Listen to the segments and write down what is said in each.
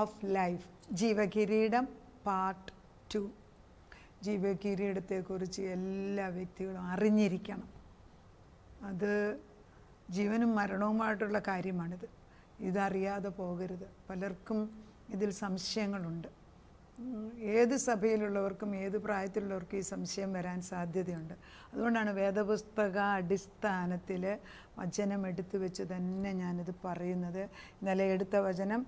Of life, ജീവകിരീടം part 2. ജീവകിരീടത്തെക്കുറിച്ച് എല്ലാ വ്യക്തികളും അറിഞ്ഞിരിക്കണം. അത് ജീവനും മരണവുമായിട്ടുള്ള കാര്യമാണിത്. ഇതറിയാതെ പോകരുത്. പലർക്കും ഇതിൽ സംശയങ്ങളുണ്ട്. ഏത് സഭയിലുള്ളവർക്കും ഏത് പ്രായത്തിലുള്ളവർക്കും ഈ സംശയം വരാൻ സാധ്യതയുണ്ട്. അതുകൊണ്ടാണ് വേദപുസ്തക അടിസ്ഥാനത്തിൽ വചനം എടുത്തു വെച്ച് തന്നെ ഞാനിത് പറയുന്നത്. ഇന്നലെ എടുത്ത വചനം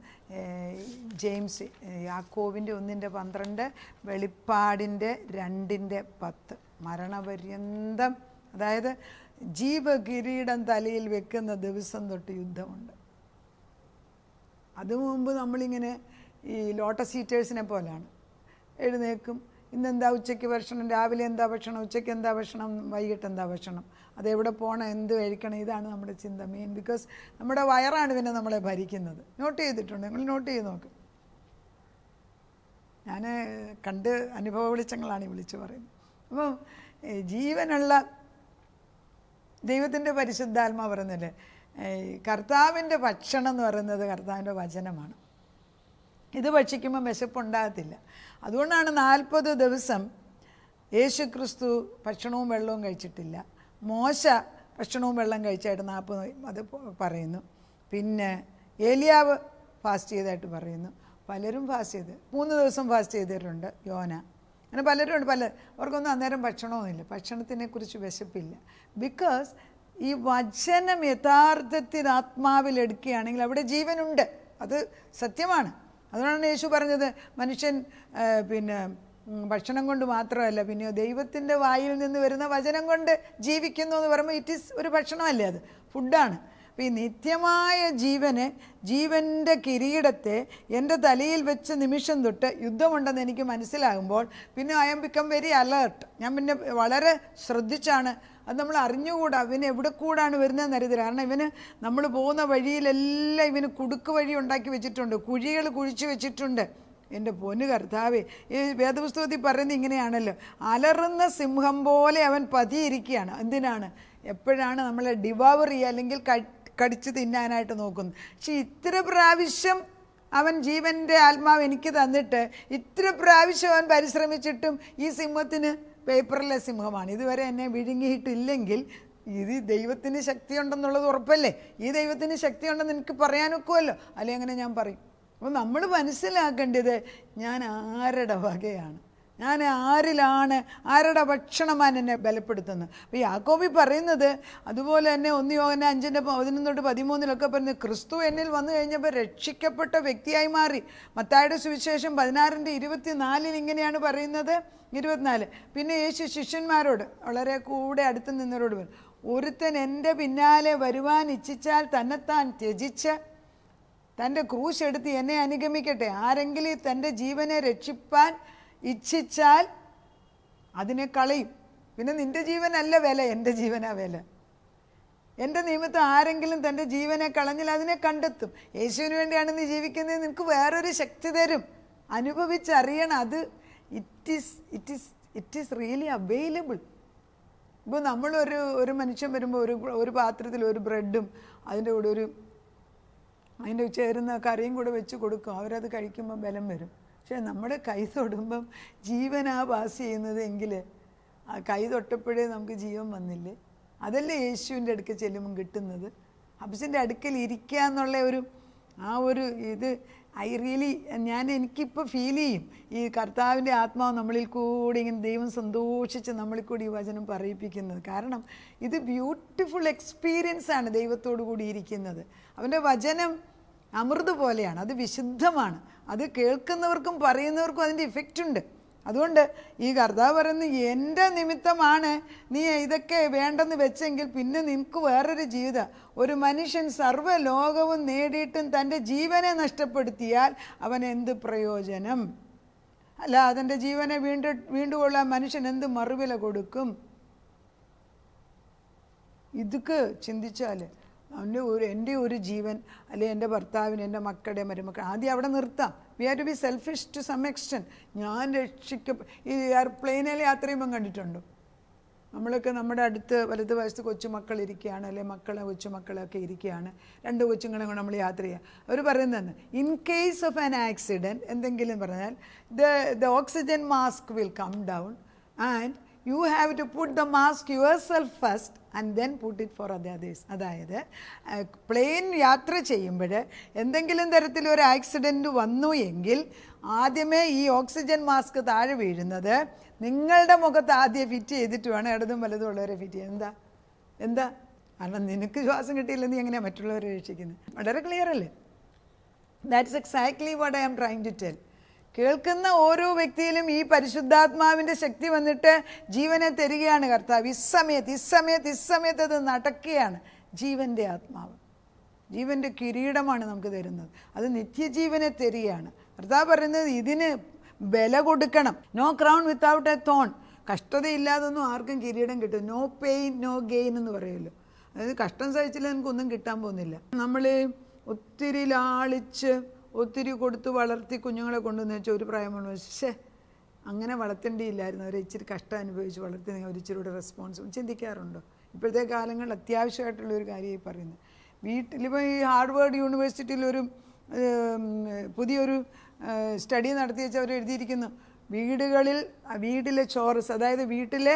ജെയിംസ്, യാക്കോബിൻ്റെ 1:12, വെളിപ്പാടിൻ്റെ 2:10. മരണപര്യന്തം, അതായത് ജീവകിരീടം തലയിൽ വെക്കുന്ന ദിവസം തൊട്ട് യുദ്ധമുണ്ട്. അതുമുമ്പ് നമ്മളിങ്ങനെ ഈ ലോട്ടസ് ഈറ്റേഴ്സിനെ പോലാണ്. എഴുന്നേക്കും, ഇന്നെന്താ ഉച്ചയ്ക്ക് ഭക്ഷണം, രാവിലെ എന്താ ഭക്ഷണം, ഉച്ചയ്ക്ക് എന്താ ഭക്ഷണം, വൈകിട്ട് എന്താ ഭക്ഷണം, അതെവിടെ പോകണം, എന്ത് കഴിക്കണം, ഇതാണ് നമ്മുടെ ചിന്ത മെയിൻ. ബിക്കോസ് നമ്മുടെ വയറാണ് പിന്നെ നമ്മളെ ഭരിക്കുന്നത്. നോട്ട് ചെയ്തിട്ടുണ്ട്, നിങ്ങൾ നോട്ട് ചെയ്ത് നോക്ക്. ഞാൻ കണ്ട് അനുഭവ വെളിച്ചങ്ങളാണ് ഈ വിളിച്ച് പറയുന്നത്. അപ്പം ജീവനുള്ള ദൈവത്തിൻ്റെ പരിശുദ്ധാത്മാ പറയുന്നില്ലേ, കർത്താവിൻ്റെ ഭക്ഷണം എന്ന് പറയുന്നത് കർത്താവിൻ്റെ വചനമാണ്. ഇത് ഭക്ഷിക്കുമ്പോൾ വിശപ്പുണ്ടാകത്തില്ല. അതുകൊണ്ടാണ് 40 ദിവസം യേശു ക്രിസ്തു ഭക്ഷണവും വെള്ളവും കഴിച്ചിട്ടില്ല. മോശ ഭക്ഷണവും വെള്ളം കഴിച്ചായിട്ട് 40 അത് പറയുന്നു. പിന്നെ ഏലിയാവ് ഫാസ്റ്റ് ചെയ്തായിട്ട് പറയുന്നു. പലരും ഫാസ്റ്റ് ചെയ്ത് 3 ദിവസം ഫാസ്റ്റ് ചെയ്തിട്ടുണ്ട്. യോന, അങ്ങനെ പലരും ഉണ്ട്. അവർക്കൊന്നും അന്നേരം ഭക്ഷണമൊന്നുമില്ല. ഭക്ഷണത്തിനെക്കുറിച്ച് വിശപ്പില്ല. ബിക്കോസ് ഈ വചനം യഥാർത്ഥത്തിൽ ആത്മാവിൽ എടുക്കുകയാണെങ്കിൽ അവിടെ ജീവനുണ്ട്. അത് സത്യമാണ്. അതുകൊണ്ടാണ് യേശു പറഞ്ഞത്, മനുഷ്യൻ പിന്നെ ഭക്ഷണം കൊണ്ട് മാത്രമല്ല, പിന്നെ ദൈവത്തിൻ്റെ വായിൽ നിന്ന് വരുന്ന വചനം കൊണ്ട് ജീവിക്കുന്നു എന്ന് പറയുമ്പോൾ ഇറ്റ് ഈസ് ഒരു ഭക്ഷണമല്ലേ, അത് ഫുഡാണ്. അപ്പോൾ ഈ നിത്യമായ ജീവന്, ജീവൻ്റെ കിരീടത്തെ എൻ്റെ തലയിൽ വെച്ച നിമിഷം തൊട്ട് യുദ്ധമുണ്ടെന്ന് എനിക്ക് മനസ്സിലാകുമ്പോൾ പിന്നെ I M become very alert. ഞാൻ പിന്നെ വളരെ ശ്രദ്ധിച്ചാണ്. അത് നമ്മൾ അറിഞ്ഞുകൂടാ ഇവന് എവിടെ കൂടാണ് വരുന്നതെന്ന് അറിയത്തില്ല. കാരണം ഇവന് നമ്മൾ പോകുന്ന വഴിയിലെല്ലാം ഇവന് കുടുക്ക് വഴി ഉണ്ടാക്കി വെച്ചിട്ടുണ്ട്, കുഴികൾ കുഴിച്ച് വെച്ചിട്ടുണ്ട്. എൻ്റെ പൊന്നു കർത്താവേ, ഈ വേദപുസ്തകത്തിൽ പറയുന്നത് ഇങ്ങനെയാണല്ലോ, അലറുന്ന സിംഹം പോലെ അവൻ പതിയിരിക്കുകയാണ്. എന്തിനാണ്? എപ്പോഴാണ് നമ്മളെ ഡിവോർ ചെയ്യുക, അല്ലെങ്കിൽ കടിച്ച് തിന്നാനായിട്ട് നോക്കുന്നത്. പക്ഷെ ഇത്ര പ്രാവശ്യം അവൻ ജീവൻ്റെ ആത്മാവ് എനിക്ക് തന്നിട്ട് ഇത്ര പ്രാവശ്യം അവൻ പരിശ്രമിച്ചിട്ടും ഈ സിംഹത്തിന് പേപ്പറിലെ സിംഹമാണ്. ഇതുവരെ എന്നെ വിഴുങ്ങിയിട്ടില്ലെങ്കിൽ ഇത് ദൈവത്തിന് ശക്തിയുണ്ടെന്നുള്ളത് ഉറപ്പല്ലേ? ഈ ദൈവത്തിന് ശക്തിയുണ്ടെന്ന് എനിക്ക് പറയാനൊക്കുമല്ലോ, അല്ലെങ്കിൽ അങ്ങനെ ഞാൻ പറയും. അപ്പോൾ നമ്മൾ മനസ്സിലാക്കേണ്ടത് ഞാൻ ആരുടെ വകയാണ്, ഞാൻ ആരിലാണ്, ആരുടെ ഭക്ഷണമാണ് എന്നെ ബലപ്പെടുത്തുന്നത്. അപ്പോൾ യാക്കോബി പറയുന്നത് അതുപോലെ തന്നെ 1 യോഹന്നാൻ 5:11-13 പറയുന്നത്, ക്രിസ്തു എന്നിൽ വന്നു കഴിഞ്ഞപ്പോൾ രക്ഷിക്കപ്പെട്ട വ്യക്തിയായി മാറി. മത്തായിയുടെ സുവിശേഷം 16:24 ഇങ്ങനെയാണ് പറയുന്നത്, 24. പിന്നെ യേശു ശിഷ്യന്മാരോട് വളരെ കൂടെ അടുത്ത് നിന്നവരോട് പറഞ്ഞു, ഒരുത്തൻ എൻ്റെ പിന്നാലെ വരുവാൻ ഇച്ഛിച്ചാൽ തന്നെത്താൻ ത്യജിച്ച് തൻ്റെ ക്രൂശ് എടുത്ത് എന്നെ അനുഗമിക്കട്ടെ. ആരെങ്കിലും തൻ്റെ ജീവനെ രക്ഷിപ്പാൻ ഇച്ഛിച്ചാൽ അതിനെ കളയും. പിന്നെ നിൻ്റെ ജീവനല്ല വില, എൻ്റെ ജീവനാ വില. എൻ്റെ നിമിത്തം ആരെങ്കിലും തൻ്റെ ജീവനെ കളഞ്ഞാൽ അതിനെ കണ്ടെത്തും. യേശുവിന് വേണ്ടിയാണ് നീ ജീവിക്കുന്നത്, നിനക്ക് വേറൊരു ശക്തി തരും. അനുഭവിച്ചറിയണം. അത് ഇറ്റ് ഈസ് റിയലി അവൈലബിൾ. ഇപ്പോൾ നമ്മളൊരു മനുഷ്യൻ വരുമ്പോൾ ഒരു പാത്രത്തിൽ ഒരു ബ്രെഡും അതിൻ്റെ കൂടെ അതിൻ്റെ ചേരുന്ന കറിയും കൂടെ വെച്ച് കൊടുക്കും. അവരത് കഴിക്കുമ്പോൾ ബലം വരും. പക്ഷേ നമ്മുടെ കൈ തൊടുമ്പം ജീവനാ പാസ് ചെയ്യുന്നത് എങ്കിൽ ആ കൈ തൊട്ടപ്പോഴേ നമുക്ക് ജീവൻ വന്നില്ലേ? അതല്ലേ യേശുവിൻ്റെ അടുക്കൽ ചെല്ലുമ്പം കിട്ടുന്നത്. ഹബ്സിൻ്റെ അടുക്കൽ ഇരിക്കുക എന്നുള്ള ഇത് എനിക്കിപ്പോൾ ഫീൽ ചെയ്യും. ഈ കർത്താവിൻ്റെ ആത്മാവ് നമ്മളിൽ കൂടി ഇങ്ങനെ ദൈവം സന്തോഷിച്ച് നമ്മളിൽ കൂടി ഈ വചനം പറയിപ്പിക്കുന്നത്. കാരണം ഇത് ബ്യൂട്ടിഫുൾ എക്സ്പീരിയൻസ് ആണ് ദൈവത്തോടു കൂടി ഇരിക്കുന്നത്. അവൻ്റെ വചനം അമൃത് പോലെയാണ്, അത് വിശുദ്ധമാണ്. അത് കേൾക്കുന്നവർക്കും പറയുന്നവർക്കും അതിൻ്റെ ഇഫക്റ്റ് ഉണ്ട്. അതുകൊണ്ട് ഈ കർത്താവ് പറയുന്നത്, എൻ്റെ നിമിത്തമാണ് നീ ഇതൊക്കെ വേണ്ടെന്ന് വെച്ചെങ്കിൽ പിന്നെ നിനക്ക് വേറൊരു ജീവിതം. ഒരു മനുഷ്യൻ സർവ്വലോകവും നേടിയിട്ടും തൻ്റെ ജീവനെ നഷ്ടപ്പെടുത്തിയാൽ അവൻ എന്ത് പ്രയോജനം? അല്ല, അതിൻ്റെ ജീവനെ വീണ്ടുകൊള്ളാൻ മനുഷ്യൻ എന്ത് മറുവില കൊടുക്കും? ഇതൊക്കെ ചിന്തിച്ചാൽ എൻ്റെ ഒരു ജീവൻ, അല്ലെങ്കിൽ എൻ്റെ ഭർത്താവിന്, എൻ്റെ മക്കളുടെ മരുമക്കൾ, ആദ്യം അവിടെ നിർത്താം. We have to be selfish to some extent. ഞാൻ ഈ എയർപ്ലെയിനിൽ യാത്ര ചെയ്യുമ്പം കണ്ടിട്ടുണ്ടോ? നമ്മളൊക്കെ നമ്മുടെ അടുത്ത് വലതുവശത്ത് കൊച്ചുമക്കൾ ഇരിക്കുകയാണ്, അല്ലെങ്കിൽ കൊച്ചുമക്കളൊക്കെ ഇരിക്കുകയാണ്, 2 കൊച്ചുങ്ങളെ കൊണ്ട് നമ്മൾ യാത്ര ചെയ്യുക. അവർ പറയുന്നതെന്ന്, in case of an accident എന്തെങ്കിലും പറഞ്ഞാൽ the oxygen mask will come down and you have to put the mask yourself first and then put it for others. അതായത് പ്ലെയിൻ യാത്ര ചെയ്യുമ്പോൾ എന്തെങ്കിലും തരത്തിലൊരു ആക്സിഡൻറ്റ് വന്നു എങ്കിൽ ആദ്യമേ ഈ ഓക്സിജൻ മാസ്ക് താഴെ വീഴുന്നത് നിങ്ങളുടെ മുഖത്ത് ആദ്യം ഫിറ്റ് ചെയ്തിട്ട് വേണം ഇടതും വലതും ഉള്ളവരെ ഫിറ്റ് ചെയ്യാൻ. എന്താ കാരണം നിനക്ക് ശ്വാസം കിട്ടിയില്ല, നീ എങ്ങനെയാണ് മറ്റുള്ളവരെ രക്ഷിക്കുന്നത്? വളരെ ക്ലിയർ അല്ലേ? That's exactly what I am trying to tell. കേൾക്കുന്ന ഓരോ വ്യക്തിയിലും ഈ പരിശുദ്ധാത്മാവിൻ്റെ ശക്തി വന്നിട്ട് ജീവനെ തരികയാണ് കർത്താവ്. ഇസ്സമയത്ത് അത് നടക്കുകയാണ്. ജീവൻ്റെ ആത്മാവ്, ജീവൻ്റെ കിരീടമാണ് നമുക്ക് തരുന്നത്. അത് നിത്യജീവനെ തരികയാണ്. കർത്താവ് പറയുന്നത് ഇതിന് വില കൊടുക്കണം. No crown without a thorn. കഷ്ടതയില്ലാതൊന്നും ആർക്കും കിരീടം കിട്ടും. നോ പെയിൻ നോ ഗെയിൻ എന്ന് പറയുമല്ലോ. അതായത് കഷ്ടം സഹിച്ചില്ല നമുക്കൊന്നും കിട്ടാൻ പോകുന്നില്ല. നമ്മൾ ഒത്തിരി ലാളിച്ച് ഒത്തിരി കൊടുത്ത് വളർത്തി കുഞ്ഞുങ്ങളെ കൊണ്ടുവന്ന് വെച്ചാൽ ഒരു പ്രായമുള്ള അങ്ങനെ വളർത്തേണ്ടിയില്ലായിരുന്നു, അവരെ ഇച്ചിരി കഷ്ടം അനുഭവിച്ച് വളർത്തി ഒരു ഇച്ചിരി കൂടെ റെസ്പോൺസിബിൾ ചിന്തിക്കാറുണ്ടോ? ഇപ്പോഴത്തെ കാലങ്ങളിൽ അത്യാവശ്യമായിട്ടുള്ളൊരു കാര്യമായി പറയുന്നത്. വീട്ടിലിപ്പോൾ ഈ ഹാർവേഡ് യൂണിവേഴ്സിറ്റിയിലൊരു പുതിയൊരു സ്റ്റഡി നടത്തി വെച്ച് അവർ എഴുതിയിരിക്കുന്നു, വീട്ടിലെ ചോറസ്, അതായത് വീട്ടിലെ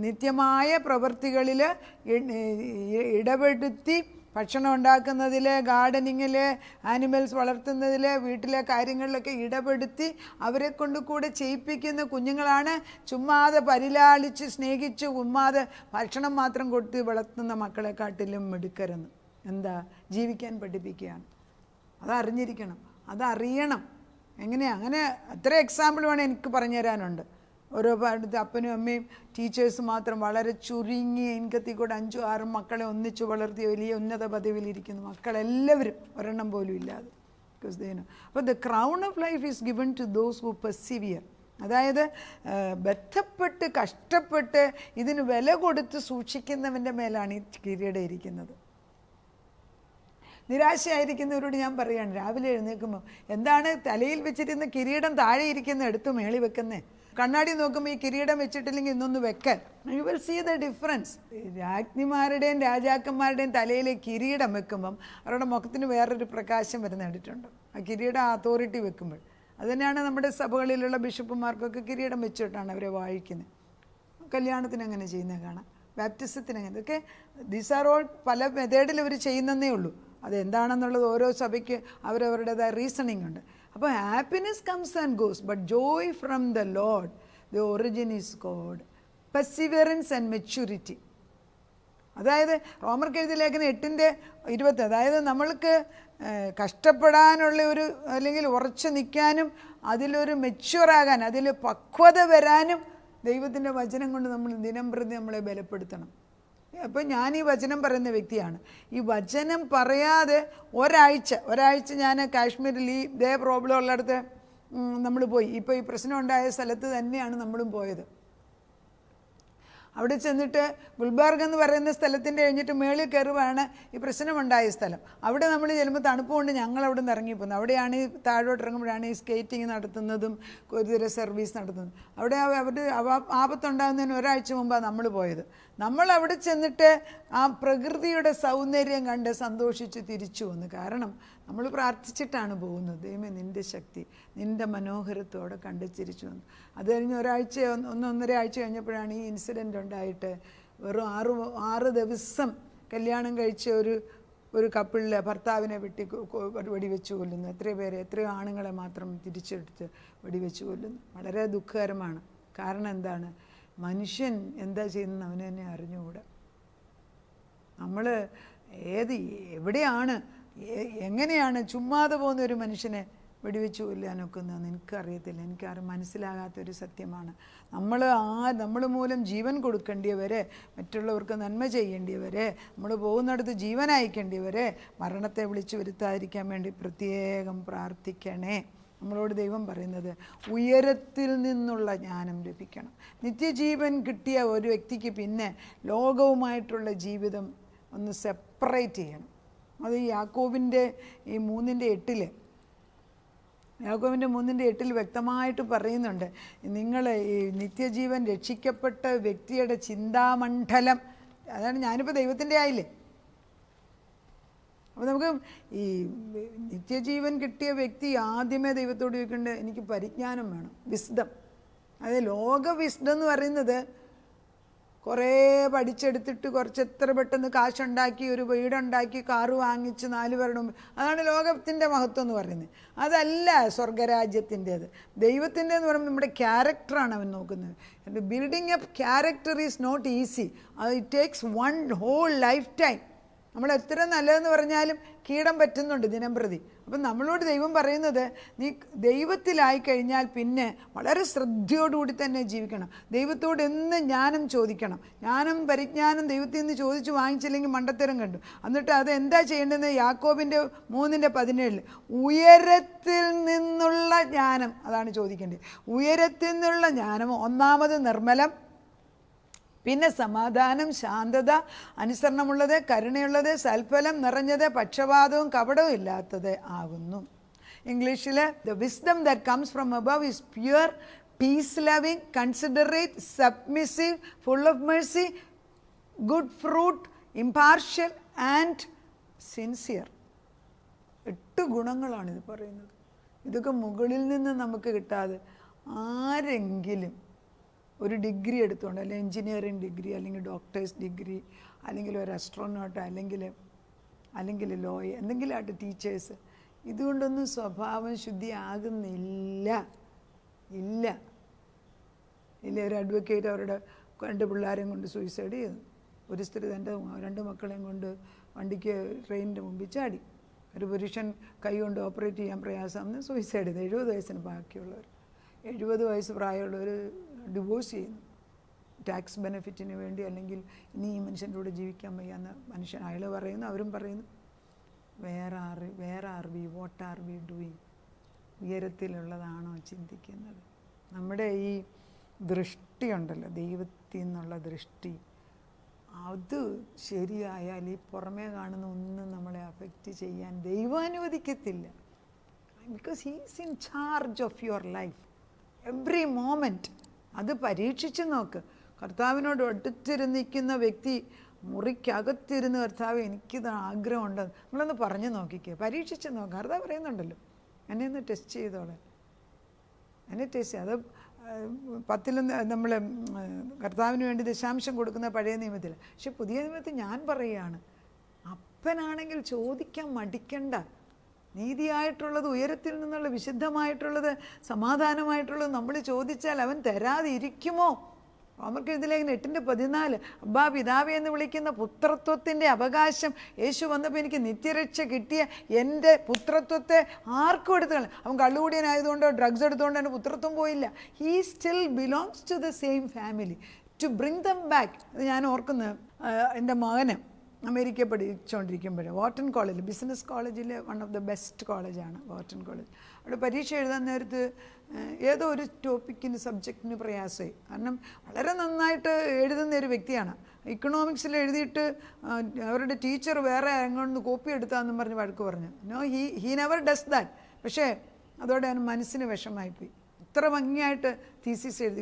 നിത്യമായ പ്രവൃത്തികളിൽ ഇടപെടുത്തി ഭക്ഷണം ഉണ്ടാക്കുന്നതിൽ, ഗാർഡനിങ്ങിൽ, ആനിമൽസ് വളർത്തുന്നതിൽ, വീട്ടിലെ കാര്യങ്ങളിലൊക്കെ ഇടപെടുത്തി അവരെ കൊണ്ട് കൂടെ ചെയ്യിപ്പിക്കുന്ന കുഞ്ഞുങ്ങളാണ് ചുമ്മാതെ പരിലാളിച്ച് സ്നേഹിച്ച് ഉമ്മാതെ ഭക്ഷണം മാത്രം കൊടുത്ത് വളർത്തുന്ന മക്കളെക്കാട്ടിലും മിടുക്കരെന്ന്. എന്താ? ജീവിക്കാൻ പഠിപ്പിക്കുകയാണ്. അതറിഞ്ഞിരിക്കണം, അതറിയണം. എങ്ങനെയാണ്? അങ്ങനെ എത്ര എക്സാമ്പിൾ വേണം എനിക്ക് പറഞ്ഞു തരാനുണ്ട്. ഓരോ അടുത്ത് അപ്പനും അമ്മയും ടീച്ചേഴ്സ് മാത്രം വളരെ ചുരുങ്ങിയ ഇൻകത്തിൽ കൂടെ 5-6 മക്കളെ ഒന്നിച്ച് വളർത്തി വലിയ ഉന്നത പദവിയിലിരിക്കുന്നു മക്കളെല്ലാവരും, ഒരെണ്ണം പോലും ഇല്ലാതെ. അപ്പോൾ the crown of life is given to those who persevere. അതായത് ബന്ധപ്പെട്ട് കഷ്ടപ്പെട്ട് ഇതിന് വില കൊടുത്ത് സൂക്ഷിക്കുന്നവൻ്റെ മേലാണ് ഈ കിരീടം ഇരിക്കുന്നത്. നിരാശയായിരിക്കുന്നവരോട് ഞാൻ പറയുകയാണ്, രാവിലെ എഴുന്നേൽക്കുമ്പോൾ എന്താണ് തലയിൽ വെച്ചിരുന്ന കിരീടം താഴെ ഇരിക്കുന്ന എടുത്ത് മേളി വെക്കുന്നേ? കണ്ണാടി നോക്കുമ്പോൾ ഈ കിരീടം വെച്ചിട്ടില്ലെങ്കിൽ ഇന്നൊന്ന് വെക്കാൻ. You will see the difference. രാജ്ഞിമാരുടെയും രാജാക്കന്മാരുടെയും തലയിലെ കിരീടം വെക്കുമ്പം അവരുടെ മുഖത്തിന് വേറൊരു പ്രകാശം വരുന്ന കണ്ടിട്ടുണ്ട്. ആ കിരീടം അതോറിറ്റി വെക്കുമ്പോൾ അതുതന്നെയാണ് നമ്മുടെ സഭകളിലുള്ള ബിഷപ്പുമാർക്കൊക്കെ കിരീടം വെച്ചിട്ടാണ് അവരെ വാഴിക്കുന്നത്. കല്യാണത്തിന് അങ്ങനെ ചെയ്യുന്നത് കാണാം, ബാപ്റ്റിസത്തിന് അങ്ങനെ. ഇതൊക്കെ ദീസ് ആർ ഓൾ പല മെത്തേഡിൽ അവർ ചെയ്യുന്നതേ ഉള്ളൂ. അതെന്താണെന്നുള്ളത് ഓരോ സഭയ്ക്ക് അവരവരുടേതായ റീസണിങ് ഉണ്ട്. അപ്പോൾ happiness comes and goes, but Joy from the load, the origin is God. Perseverance and maturity. അതായത് റോമർക്ക് എഴുതിയ ലേഖനം 8:20, അതായത് നമ്മൾക്ക് കഷ്ടപ്പെടാനുള്ള ഒരു അല്ലെങ്കിൽ ഉറച്ചു നിൽക്കാനും അതിലൊരു മെച്യൂറാകാൻ, അതിൽ പക്വത വരാനും ദൈവത്തിൻ്റെ വചനം കൊണ്ട് നമ്മൾ ദിനം പ്രതി നമ്മളെ ബലപ്പെടുത്തണം. അപ്പം ഞാൻ ഈ വചനം പറയുന്ന വ്യക്തിയാണ്. ഈ വചനം പറയാതെ ഒരാഴ്ച ഞാൻ കാശ്മീരിൽ ഇതേ പ്രോബ്ലം ഉള്ളിടത്ത് നമ്മൾ പോയി. ഇപ്പോൾ ഈ പ്രശ്നം ഉണ്ടായ സ്ഥലത്ത് തന്നെയാണ് നമ്മളും പോയത്. അവിടെ ചെന്നിട്ട് ഗുൽബർഗ് എന്ന് പറയുന്ന സ്ഥലത്തിൻ്റെ കഴിഞ്ഞിട്ട് മേളിൽ കയറുവാണ് ഈ പ്രശ്നമുണ്ടായ സ്ഥലം. അവിടെ നമ്മൾ ചെല്ലുമ്പോൾ തണുപ്പ് കൊണ്ട് ഞങ്ങൾ അവിടെ നിന്ന് ഇറങ്ങിപ്പോകുന്നത്. അവിടെയാണ് ഈ താഴോട്ട് ഇറങ്ങുമ്പോഴാണ് ഈ സ്കേറ്റിങ് നടത്തുന്നതും കുതിര സർവീസ് നടത്തുന്നതും. അവിടെ അവർ ആപത്തുണ്ടാകുന്നതിന് ഒരാഴ്ച മുമ്പാണ് നമ്മൾ പോയത്. നമ്മൾ അവിടെ ചെന്നിട്ട് ആ പ്രകൃതിയുടെ സൗന്ദര്യം കണ്ട് സന്തോഷിച്ച് തിരിച്ചു വന്നു. കാരണം നമ്മൾ പ്രാർത്ഥിച്ചിട്ടാണ് പോകുന്നത്. ദൈവമേ നിൻ്റെ ശക്തി, നിൻ്റെ മനോഹരത്തോടെ കണ്ട് ചിരിച്ചു വന്നു. അത് കഴിഞ്ഞ് ഒന്നര ആഴ്ച കഴിഞ്ഞപ്പോഴാണ് ഈ ഇൻസിഡൻ്റ് ഉണ്ടായിട്ട് വെറും 6 ദിവസം കല്യാണം കഴിച്ച ഒരു കപ്പിളിലെ ഭർത്താവിനെ വെടിവെച്ച് കൊല്ലുന്നു. എത്രയോ ആണുങ്ങളെ മാത്രം തിരിച്ചെടുത്ത് വെടിവെച്ച് കൊല്ലുന്നു. വളരെ ദുഃഖകരമാണ്. കാരണം എന്താണ്? മനുഷ്യൻ എന്താ ചെയ്യുന്നത് അവന് തന്നെ അറിഞ്ഞുകൂടാ. നമ്മൾ എവിടെയാണ് എങ്ങനെയാണ് ചുമ്മാതെ പോകുന്ന ഒരു മനുഷ്യനെ വെടിവെച്ച് കൊല്ലാനൊക്കുന്നതെന്ന് എനിക്കറിയത്തില്ല. എനിക്കാരും മനസ്സിലാകാത്തൊരു സത്യമാണ്. നമ്മൾ മൂലം ജീവൻ കൊടുക്കേണ്ടിയവരെ, മറ്റുള്ളവർക്ക് നന്മ ചെയ്യേണ്ടിയവരെ, നമ്മൾ പോകുന്നിടത്ത് ജീവൻ അയക്കേണ്ടിയവരെ മരണത്തെ വിളിച്ചു വരുത്താതിരിക്കാൻ വേണ്ടി പ്രത്യേകം പ്രാർത്ഥിക്കണേ. നമ്മളോട് ദൈവം പറയുന്നത് ഉയരത്തിൽ നിന്നുള്ള ജ്ഞാനം ലഭിക്കണം. നിത്യജീവൻ കിട്ടിയ ഒരു വ്യക്തിക്ക് പിന്നെ ലോകവുമായിട്ടുള്ള ജീവിതം ഒന്ന് സെപ്പറേറ്റ് ചെയ്യണം. അത് യാക്കോബിൻ്റെ ഈ 3:8 യാക്കോബിൻ്റെ 3:8 വ്യക്തമായിട്ട് പറയുന്നുണ്ട്, നിങ്ങൾ ഈ നിത്യജീവൻ രക്ഷിക്കപ്പെട്ട വ്യക്തിയുടെ ചിന്താമണ്ഡലം, അതാണ് ഞാനിപ്പോൾ ദൈവത്തിൻ്റെ ആയില്ലേ. അപ്പോൾ നമുക്ക് ഈ നിത്യജീവൻ കിട്ടിയ വ്യക്തി ആദ്യമേ ദൈവത്തോട് ചോദിക്കേണ്ടത് എനിക്ക് പരിജ്ഞാനം വേണം, വിസ്ഡം. അതായത് ലോക വിസ്ഡം എന്ന് പറയുന്നത് കുറേ പഠിച്ചെടുത്തിട്ട് കുറച്ച് എത്ര പെട്ടെന്ന് കാശുണ്ടാക്കി ഒരു വീടുണ്ടാക്കി കാറ് വാങ്ങിച്ച് 4 പേരുടെ മുമ്പ്, അതാണ് ലോകത്തിൻ്റെ മഹത്വം എന്ന് പറയുന്നത്. അതല്ല സ്വർഗരാജ്യത്തിൻ്റേത്. ദൈവത്തിൻ്റെ എന്ന് പറയുമ്പോൾ നമ്മുടെ ക്യാരക്ടറാണ് അവൻ നോക്കുന്നത്. Building up character is not easy. അത് it takes one whole life time. നമ്മൾ എത്ര നല്ലതെന്ന് പറഞ്ഞാലും കീടം പറ്റുന്നുണ്ട് ദിനം പ്രതി. അപ്പം നമ്മളോട് ദൈവം പറയുന്നത്, നീ ദൈവത്തിലായി കഴിഞ്ഞാൽ പിന്നെ വളരെ ശ്രദ്ധയോടുകൂടി തന്നെ ജീവിക്കണം. ദൈവത്തോട് എന്ന് ജ്ഞാനം ചോദിക്കണം. ജ്ഞാനം പരിജ്ഞാനം ദൈവത്തിൽ നിന്ന് ചോദിച്ച് വാങ്ങിച്ചില്ലെങ്കിൽ മണ്ടത്തരം കണ്ടു. എന്നിട്ട് അത് എന്താ ചെയ്യേണ്ടതെന്ന് യാക്കോബിൻ്റെ 3:17 ഉയരത്തിൽ നിന്നുള്ള ജ്ഞാനം അതാണ് ചോദിക്കേണ്ടത്. ഉയരത്തിൽ നിന്നുള്ള ജ്ഞാനം ഒന്നാമത് നിർമ്മലം, പിന്നെ സമാധാനം, ശാന്തത, അനുസരണമുള്ളത്, കരുണയുള്ളത്, സൽഫലം നിറഞ്ഞത്, പക്ഷപാതവും കപടവും ഇല്ലാത്തത് ആകുന്നു. ഇംഗ്ലീഷിൽ the wisdom that comes from above is pure, peace loving, considerate, submissive, full of mercy, good fruit, impartial and sincere. 8 ഗുണങ്ങളാണിത് പറയുന്നത്. ഇതൊക്കെ മുകളിൽ നിന്ന് നമുക്ക് കിട്ടാതെ ആരെങ്കിലും ഒരു ഡിഗ്രി എടുത്തുകൊണ്ട്, അല്ലെങ്കിൽ എൻജിനീയറിംഗ് ഡിഗ്രി, അല്ലെങ്കിൽ ഡോക്ടേഴ്സ് ഡിഗ്രി, അല്ലെങ്കിൽ ഒരു അസ്ട്രോനോട്ട്, അല്ലെങ്കിൽ ലോയർ, എന്തെങ്കിലും ആയിട്ട് ടീച്ചേഴ്സ്, ഇതുകൊണ്ടൊന്നും സ്വഭാവം ശുദ്ധിയാകുന്നില്ല. ഇല്ല. ഒരു അഡ്വക്കേറ്റ് അവരുടെ 2 പിള്ളേരെയും കൊണ്ട് സൂയിസൈഡ് ചെയ്തു. ഒരു സ്ത്രീ തൻ്റെ 2 മക്കളെയും കൊണ്ട് വണ്ടിക്ക് ട്രെയിനിൻ്റെ മുമ്പിൽ ചാടി. ഒരു പുരുഷൻ കൈ കൊണ്ട് ഓപ്പറേറ്റ് ചെയ്യാൻ പ്രയാസമെന്ന് സൂയിസൈഡ് ചെയ്തു. 70 വയസ്സിന് ബാക്കിയുള്ളവർ, 70 വയസ്സ് പ്രായമുള്ളവർ ഡിവോഴ്സ് ചെയ്യുന്നു. ടാക്സ് ബെനിഫിറ്റിന് വേണ്ടി, അല്ലെങ്കിൽ ഇനി ഈ മനുഷ്യൻ്റെ കൂടെ ജീവിക്കാൻ വയ്യാന്ന് മനുഷ്യൻ അയാൾ പറയുന്നു, അവരും പറയുന്നു. Where are we what are we doing? ഉയരത്തിലുള്ളതാണോ ചിന്തിക്കുന്നത്? നമ്മുടെ ഈ ദൃഷ്ടിയുണ്ടല്ലോ, ദൈവത്തിൽ നിന്നുള്ള ദൃഷ്ടി, അത് ശരിയായാൽ ഈ പുറമേ കാണുന്ന ഒന്നും നമ്മളെ അഫക്റ്റ് ചെയ്യാൻ ദൈവം അനുവദിക്കത്തില്ല. Because he is in charge of your life every moment. അത് പരീക്ഷിച്ച് നോക്ക്. കർത്താവിനോട് അടുത്തിരുന്നിരിക്കുന്ന വ്യക്തി മുറിക്കകത്തിരുന്ന്, കർത്താവ് എനിക്കിത് ആഗ്രഹമുണ്ട്, നിങ്ങളൊന്ന് പറഞ്ഞു നോക്കിക്കേ, പരീക്ഷിച്ച് നോക്കാം. കർത്താവ് പറയുന്നുണ്ടല്ലോ, എന്നെ ഒന്ന് ടെസ്റ്റ് ചെയ്തോളെ, എന്നെ ടെസ്റ്റ്. അത് 10 നമ്മൾ കർത്താവിന് വേണ്ടി ദശാംശം കൊടുക്കുന്ന പഴയ നിയമത്തിൽ. പക്ഷെ പുതിയ നിയമത്തിൽ ഞാൻ പറയുകയാണ്, അപ്പനാണെങ്കിൽ ചോദിക്കാൻ മടിക്കണ്ട. നീതിയായിട്ടുള്ളത്, ഉയരത്തിൽ നിന്നുള്ള വിശുദ്ധമായിട്ടുള്ളത്, സമാധാനമായിട്ടുള്ളത് നമ്മൾ ചോദിച്ചാൽ അവൻ തരാതെ ഇരിക്കുമോ? അവർക്ക് ഇതിലേക്ക് 8:14 അബ്ബാ പിതാവേ എന്ന് വിളിക്കുന്ന പുത്രത്വത്തിൻ്റെ അവകാശം യേശു വന്നപ്പോൾ എനിക്ക് നിത്യരക്ഷ കിട്ടിയ എൻ്റെ പുത്രത്വത്തെ ആർക്കും എടുത്തുകള. അവൻ കള്ളുകൂടിയനായതുകൊണ്ടോ ഡ്രഗ്സ് എടുത്തുകൊണ്ടോ എൻ്റെ പുത്രത്വം പോയില്ല. He still belongs to the same family. To bring them back. അത് ഞാൻ ഓർക്കുന്നത്, എൻ്റെ മകന് അമേരിക്ക പഠിച്ചുകൊണ്ടിരിക്കുമ്പോൾ വാർട്ടൺ കോളേജിൽ, ബിസിനസ് കോളേജിൽ വൺ ഓഫ് ദ ബെസ്റ്റ് കോളേജാണ് വാർട്ടൺ കോളേജ്. അവിടെ പരീക്ഷ എഴുതാൻ നേരത്ത് ഏതോ ഒരു ടോപ്പിക്കിന്, സബ്ജക്റ്റിന് പ്രയാസമായി. കാരണം വളരെ നന്നായിട്ട് എഴുതുന്ന ഒരു വ്യക്തിയാണ്. ഇക്കണോമിക്സിൽ എഴുതിയിട്ട് അവരുടെ ടീച്ചർ വേറെ അങ്ങോട്ട് കോപ്പി എടുത്താന്നും പറഞ്ഞ് വഴക്ക് പറഞ്ഞു. No, he never does that. പക്ഷേ അതോടെ അവന് മനസ്സിന് വിഷമായിപ്പോയി. ഇത്ര ഭംഗിയായിട്ട് തീസിസ്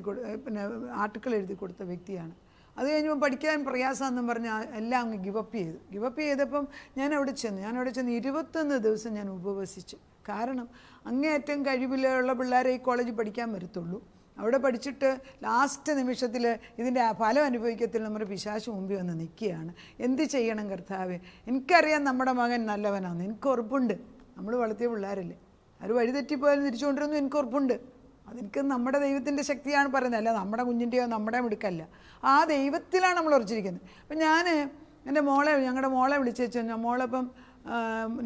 പിന്നെ ആർട്ടിക്കിൾ എഴുതി കൊടുത്ത വ്യക്തിയാണ്. അത് കഴിഞ്ഞപ്പോൾ പഠിക്കാൻ പ്രയാസമെന്നും പറഞ്ഞ് എല്ലാം അങ്ങ് ഗിവപ്പ് ചെയ്തപ്പം ഞാൻ അവിടെ ചെന്ന് 21 ദിവസം ഞാൻ ഉപവസിച്ചു. കാരണം അങ്ങേയറ്റം കഴിവിലുള്ള പിള്ളേരെ ഈ കോളേജിൽ പഠിക്കാൻ വരത്തുള്ളൂ. അവിടെ പഠിച്ചിട്ട് ലാസ്റ്റ് നിമിഷത്തിൽ ഇതിൻ്റെ ഫലം അനുഭവിക്കത്തില്ല. നമ്മുടെ പിശാച് മുമ്പിൽ വന്ന് നിൽക്കുകയാണ്. എന്ത് ചെയ്യണം കർത്താവേ? എനിക്കറിയാം നമ്മുടെ മകൻ നല്ലവനാണ്, എനിക്ക് ഉറപ്പുണ്ട്. നമ്മൾ വളർത്തിയ പിള്ളേരല്ലേ, അവർ വഴിതെറ്റിപ്പോയാലും തിരിച്ചുകൊണ്ടിരുന്നു, എനിക്ക് ഉറപ്പുണ്ട്. അതെനിക്ക് നമ്മുടെ ദൈവത്തിൻ്റെ ശക്തിയാണ് പറയുന്നത്, അല്ല നമ്മുടെ കുഞ്ഞിൻ്റെയോ നമ്മുടെ മിടുക്കല്ല. ആ ദൈവത്തിലാണ് നമ്മൾ ഉറച്ചിരിക്കുന്നത്. അപ്പം ഞാൻ എൻ്റെ ഞങ്ങളുടെ മോളെ വിളിച്ചു വെച്ചാൽ, മോളപ്പം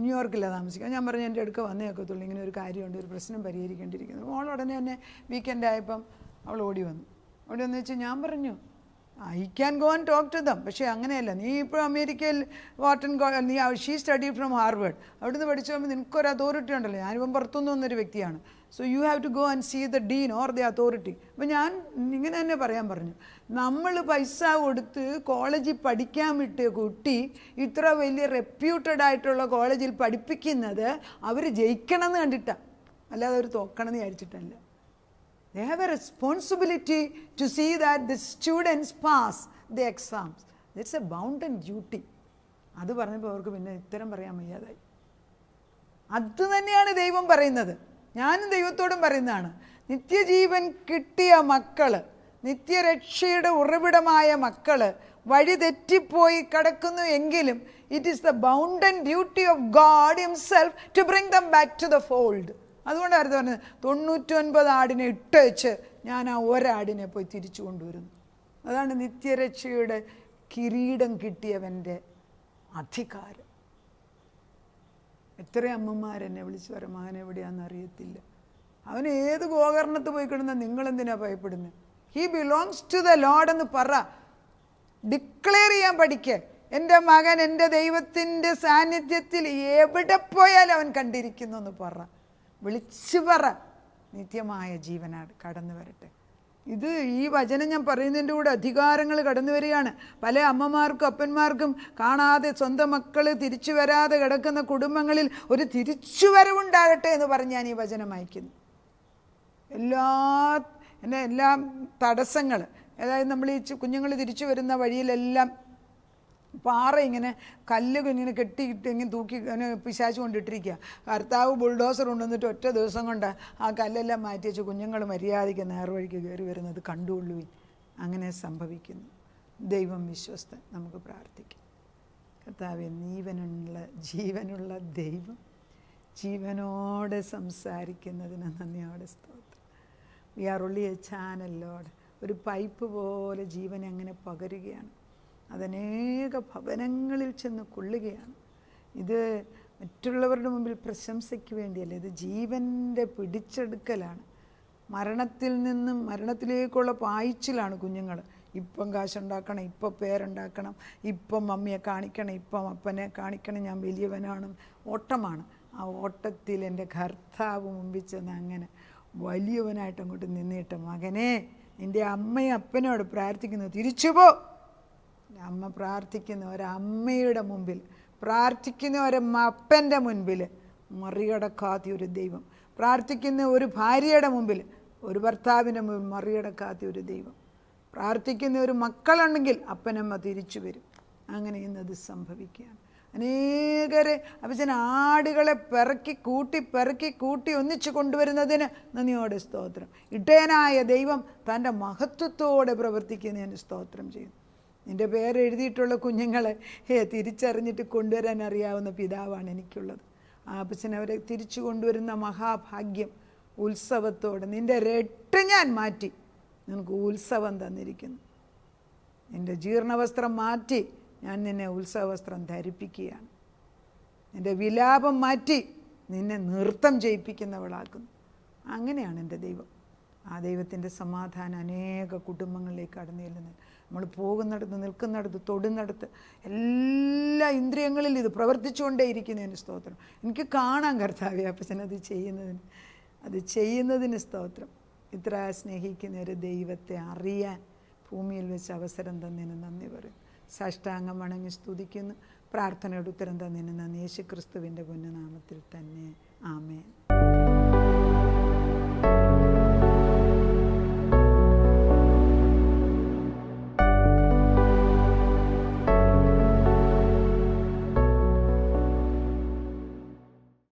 ന്യൂയോർക്കിലാണ് താമസിക്കുക. ഞാൻ പറഞ്ഞു എൻ്റെ അടുക്ക വന്നേക്കത്തുള്ളൂ, ഇങ്ങനെ ഒരു കാര്യമുണ്ട്, ഒരു പ്രശ്നം പരിഹരിക്കേണ്ടിയിരിക്കുന്നു. മോൾ ഉടനെ തന്നെ വീക്കെൻഡ് ആയപ്പം അവൾ ഓടി വന്നു. ഓടി വന്നു വെച്ചാൽ ഞാൻ പറഞ്ഞു, I can go and talk to them. പക്ഷേ അങ്ങനെയല്ല, നീ ഇപ്പോൾ അമേരിക്കയിൽ വാർട്ടൺ നീ ഷീ സ്റ്റഡി ഫ്രം ഹാർവേഡ്, അവിടുന്ന് പഠിച്ചു പോകുമ്പോൾ നിനക്കൊരു അതോറിറ്റി ഉണ്ടല്ലോ. ഞാനിപ്പം പുറത്തുനിന്ന് വന്നൊരു വ്യക്തിയാണ്. So you have to go and see the dean or the authority. അപ്പം ഞാൻ ഇങ്ങനെ തന്നെ പറയാൻ പറഞ്ഞു, നമ്മൾ പൈസ കൊടുത്ത് കോളേജിൽ പഠിക്കാൻ വിട്ട് കുട്ടി ഇത്ര വലിയ റെപ്യൂട്ടഡ് ആയിട്ടുള്ള കോളേജിൽ പഠിപ്പിക്കുന്നത് അവർ ജയിക്കണം എന്ന് കണ്ടിട്ടാണ്. അല്ലാതെ അവർ തോക്കണമെന്ന് വിചാരിച്ചിട്ടല്ല. They have a responsibility to see that the students pass the exams. That's a bounden duty. അത് പറഞ്ഞപ്പോൾ അവർക്ക് പിന്നെ ഉത്തരം പറയാൻ വയ്യാതായി. അത് തന്നെയാണ് ദൈവം പറയുന്നത്. ഞാനും ദൈവത്തോടും പറയുന്നതാണ്, നിത്യജീവൻ കിട്ടിയ മക്കള്, നിത്യരക്ഷയുടെ ഉറവിടമായ മക്കള് വഴി തെറ്റിപ്പോയി കിടക്കുന്നു എങ്കിലും it is the bounden duty of God himself to bring them back to the fold. അതുകൊണ്ടായിരുന്നു പറഞ്ഞത് 99 ആടിനെ ഇട്ട് വെച്ച് ഞാൻ ആ ഒരാടിനെ പോയി തിരിച്ചു കൊണ്ടുവരുന്നു. അതാണ് നിത്യരക്ഷയുടെ കിരീടം കിട്ടിയവൻ്റെ അധികാരം. എത്ര അമ്മമാരെന്നെ വിളിച്ചു പറയും, മകൻ എവിടെയാണെന്ന് അറിയത്തില്ല, അവന് ഏത് ഗോകർണത്ത് പോയി കിടന്ന നിങ്ങളെന്തിനാ ഭയപ്പെടുന്നത്, he belongs to the lord എന്ന് പറ, ഡിക്ലെയർ ചെയ്യാൻ പഠിക്കുക. എൻ്റെ മകൻ എൻ്റെ ദൈവത്തിൻ്റെ സാന്നിധ്യത്തിൽ എവിടെ പോയാലും അവൻ കണ്ടിരിക്കുന്നു എന്ന് പറ, വിളിച്ചു പറ. നിത്യമായ ജീവനാട് കടന്നു വരട്ടെ. ഇത് ഈ വചനം ഞാൻ പറയുന്നതിൻ്റെ കൂടെ അധികാരങ്ങൾ കടന്നു വരികയാണ്. പല അമ്മമാർക്കും അപ്പന്മാർക്കും കാണാതെ സ്വന്തം മക്കൾ തിരിച്ചു വരാതെ കിടക്കുന്ന കുടുംബങ്ങളിൽ ഒരു തിരിച്ചുവരവുണ്ടാകട്ടെ എന്ന് പറഞ്ഞ് ഞാൻ ഈ വചനം അയക്കുന്നു. എല്ലാ തടസ്സങ്ങൾ, അതായത് നമ്മൾ ഈ കുഞ്ഞുങ്ങൾ തിരിച്ചു വരുന്ന വഴിയിലെല്ലാം പാറ ഇങ്ങനെ കല്ല് ഇങ്ങനെ കെട്ടിയിട്ട് ഇങ്ങനെ തൂക്കി ഇങ്ങനെ പിശാച് കൊണ്ടിട്ടിരിക്കുക. കർത്താവ് ബുൾഡോസർ കൊണ്ടുവന്നിട്ട് ഒറ്റ ദിവസം കൊണ്ട് ആ കല്ലെല്ലാം മാറ്റി വെച്ച് കുഞ്ഞുങ്ങൾ മര്യാദയ്ക്ക് നേർവഴിക്ക് കയറി വരുന്നത് കണ്ടുകൊള്ളുവിൻ. അങ്ങനെ സംഭവിക്കുന്നു. ദൈവം വിശ്വസ്തൻ. നമുക്ക് പ്രാർത്ഥിക്കാം. കർത്താവേ, ജീവനുള്ള ദൈവം ജീവനോടെ സംസാരിക്കുന്നതിന് നന്ദിയോടെ സ്തോത്രം. We are only a channel lord. ഒരു പൈപ്പ് പോലെ ജീവനെ അങ്ങനെ പകരുകയാണ്. അതനേക ഭവനങ്ങളിൽ ചെന്ന് കൊള്ളുകയാണ്. ഇത് മറ്റുള്ളവരുടെ മുമ്പിൽ പ്രശംസയ്ക്ക് വേണ്ടിയല്ല, ഇത് ജീവൻ്റെ പിടിച്ചെടുക്കലാണ്. മരണത്തിൽ നിന്നും മരണത്തിലേക്കുള്ള പായ്ച്ചിലാണ് കുഞ്ഞുങ്ങൾ. ഇപ്പം കാശുണ്ടാക്കണം, ഇപ്പം പേരുണ്ടാക്കണം, ഇപ്പം മമ്മിയെ കാണിക്കണം, ഇപ്പം അപ്പനെ കാണിക്കണം, ഞാൻ വലിയവനാണ്. ഓട്ടമാണ്. ആ ഓട്ടത്തിൽ എൻ്റെ കർത്താവ് മുമ്പിൽ ചെന്ന് അങ്ങനെ വലിയവനായിട്ട് അങ്ങോട്ട് നിന്നിട്ട്, മകനെ, നിൻ്റെ അമ്മയും അപ്പനോട് പ്രാർത്ഥിക്കുന്നു, തിരിച്ചു പോ. അമ്മ പ്രാർത്ഥിക്കുന്ന ഒരമ്മയുടെ മുമ്പിൽ, പ്രാർത്ഥിക്കുന്ന ഒരപ്പൻ്റെ മുൻപിൽ മറികടക്കാത്ത ഒരു ദൈവം, പ്രാർത്ഥിക്കുന്ന ഒരു ഭാര്യയുടെ മുമ്പിൽ, ഒരു ഭർത്താവിൻ്റെ മുമ്പിൽ മറികടക്കാത്ത ഒരു ദൈവം, പ്രാർത്ഥിക്കുന്ന ഒരു മക്കളുണ്ടെങ്കിൽ അപ്പനമ്മ തിരിച്ചു വരും. അങ്ങനെ ഇന്നത് സംഭവിക്കുകയാണ്. അനേകരെ അപ്പച്ചൻ ആടുകളെ പെറുക്കി കൂട്ടി ഒന്നിച്ചു കൊണ്ടുവരുന്നതിന് നന്ദിയോടെ സ്തോത്രം. ഇടയനായ ദൈവം തൻ്റെ മഹത്വത്തോടെ പ്രവർത്തിക്കുന്നതിന് സ്തോത്രം ചെയ്യും. നിൻ്റെ പേരെഴുതിയിട്ടുള്ള കുഞ്ഞുങ്ങളെ തിരിച്ചറിഞ്ഞിട്ട് കൊണ്ടുവരാൻ അറിയാവുന്ന പിതാവാണ് എനിക്കുള്ളത്. ആ അപ്പച്ചൻ അവരെ തിരിച്ചു കൊണ്ടുവരുന്ന മഹാഭാഗ്യം ഉത്സവത്തോടെ നിൻ്റെ രട്ട് ഞാൻ മാറ്റി നിനക്ക് ഉത്സവം തന്നിരിക്കുന്നു. നിൻ്റെ ജീർണവസ്ത്രം മാറ്റി ഞാൻ നിന്നെ ഉത്സവവസ്ത്രം ധരിപ്പിക്കുകയാണ്. നിൻ്റെ വിലാപം മാറ്റി നിന്നെ നൃത്തം ചെയ്യിപ്പിക്കുന്നവളാക്കുന്നു. അങ്ങനെയാണ് എൻ്റെ ദൈവം. ആ ദൈവത്തിൻ്റെ സമാധാനം അനേക കുടുംബങ്ങളിലേക്ക് കടന്നു ചെല്ലുന്നത്. നമ്മൾ പോകുന്നിടത്ത്, നിൽക്കുന്നിടത്ത്, തൊടുന്നിടത്ത് എല്ലാ ഇന്ദ്രിയങ്ങളിൽ ഇത് പ്രവർത്തിച്ചുകൊണ്ടേയിരിക്കുന്നതിന് സ്തോത്രം. എനിക്ക് കാണാൻ കർത്താവേ അപ്പച്ചൻ അത് ചെയ്യുന്നതിന് സ്തോത്രം. ഇത്ര സ്നേഹിക്കുന്ന ഒരു ദൈവത്തെ അറിയാൻ ഭൂമിയിൽ വെച്ച് അവസരം തന്നതിന് നന്ദി പറയും. സാഷ്ടാംഗം വണങ്ങി സ്തുതിക്കുന്നു. പ്രാർത്ഥനയുടെ ഉത്തരം തന്നതിന് നന്ദി. യേശുക്രിസ്തുവിൻ്റെ പുണ്യനാമത്തിൽ തന്നെ. ആമേൻ.